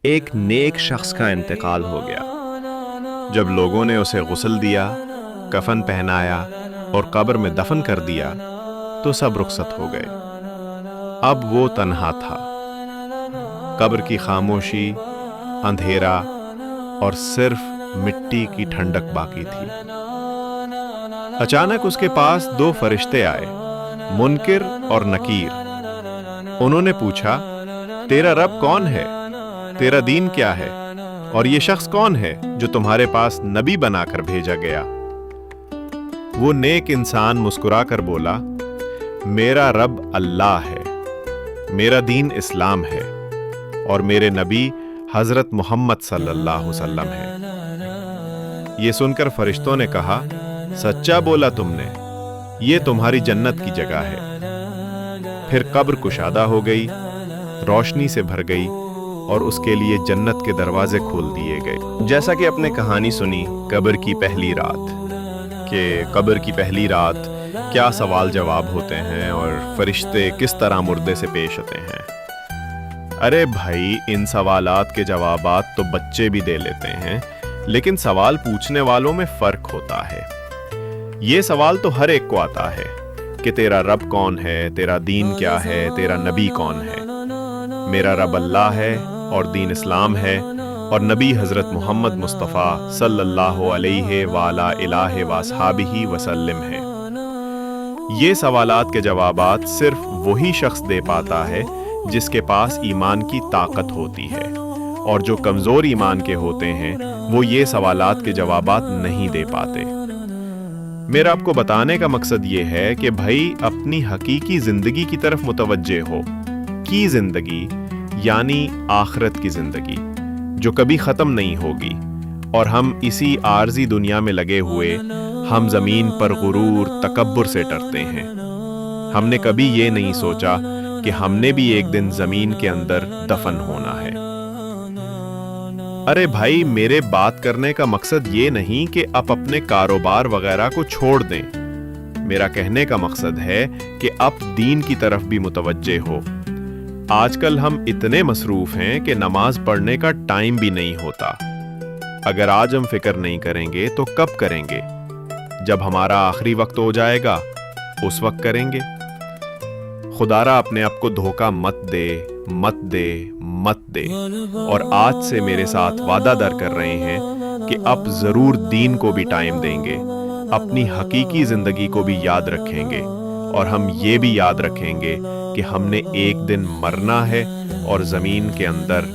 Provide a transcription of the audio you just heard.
ایک نیک شخص کا انتقال ہو گیا۔ جب لوگوں نے اسے غسل دیا، کفن پہنایا اور قبر میں دفن کر دیا تو سب رخصت ہو گئے۔ اب وہ تنہا تھا۔ قبر کی خاموشی، اندھیرا اور صرف مٹی کی ٹھنڈک باقی تھی۔ اچانک اس کے پاس دو فرشتے آئے، منکر اور نکیر۔ انہوں نے پوچھا، تیرا رب کون ہے؟ تیرا دین کیا ہے؟ اور یہ شخص کون ہے جو تمہارے پاس نبی بنا کر بھیجا گیا؟ وہ نیک انسان مسکرا کر بولا، میرا رب اللہ ہے، میرا دین اسلام ہے اور میرے نبی حضرت محمد صلی اللہ علیہ وسلم ہے۔ یہ سن کر فرشتوں نے کہا، سچا بولا تم نے، یہ تمہاری جنت کی جگہ ہے۔ پھر قبر کشادہ ہو گئی، روشنی سے بھر گئی اور اس کے لیے جنت کے دروازے کھول دیے گئے۔ جیسا کہ آپ نے کہانی سنی قبر کی پہلی رات، کہ قبر کی پہلی رات کیا سوال جواب ہوتے ہیں اور فرشتے کس طرح مردے سے پیش آتے ہیں۔ ارے بھائی، ان سوالات کے جوابات تو بچے بھی دے لیتے ہیں، لیکن سوال پوچھنے والوں میں فرق ہوتا ہے۔ یہ سوال تو ہر ایک کو آتا ہے کہ تیرا رب کون ہے، تیرا دین کیا ہے، تیرا نبی کون ہے۔ میرا رب اللہ ہے اور دین اسلام ہے اور نبی حضرت محمد مصطفیٰ صلی اللہ علیہ وآلہ الہ واصحابہ وسلم ہے۔ یہ سوالات کے جوابات صرف وہی شخص دے پاتا ہے جس کے پاس ایمان کی طاقت ہوتی ہے، اور جو کمزور ایمان کے ہوتے ہیں وہ یہ سوالات کے جوابات نہیں دے پاتے۔ میرا آپ کو بتانے کا مقصد یہ ہے کہ بھائی اپنی حقیقی زندگی کی طرف متوجہ ہو، کی زندگی یعنی آخرت کی زندگی جو کبھی ختم نہیں ہوگی، اور ہم اسی عارضی دنیا میں لگے ہوئے ہم زمین پر غرور تکبر سے ڈرتے ہیں۔ ہم نے کبھی یہ نہیں سوچا کہ ہم نے بھی ایک دن زمین کے اندر دفن ہونا ہے۔ ارے بھائی، میرے بات کرنے کا مقصد یہ نہیں کہ آپ اپنے کاروبار وغیرہ کو چھوڑ دیں۔ میرا کہنے کا مقصد ہے کہ آپ دین کی طرف بھی متوجہ ہو۔ آج کل ہم اتنے مصروف ہیں کہ نماز پڑھنے کا ٹائم بھی نہیں ہوتا۔ اگر آج ہم فکر نہیں کریں گے تو کب کریں گے؟ جب ہمارا آخری وقت ہو جائے گا اس وقت کریں گے۔ خدا را اپنے آپ کو دھوکہ مت دے، مت دے، مت دے، اور آج سے میرے ساتھ وعدہ در کر رہے ہیں کہ آپ ضرور دین کو بھی ٹائم دیں گے، اپنی حقیقی زندگی کو بھی یاد رکھیں گے، اور ہم یہ بھی یاد رکھیں گے کہ ہم نے ایک دن مرنا ہے اور زمین کے اندر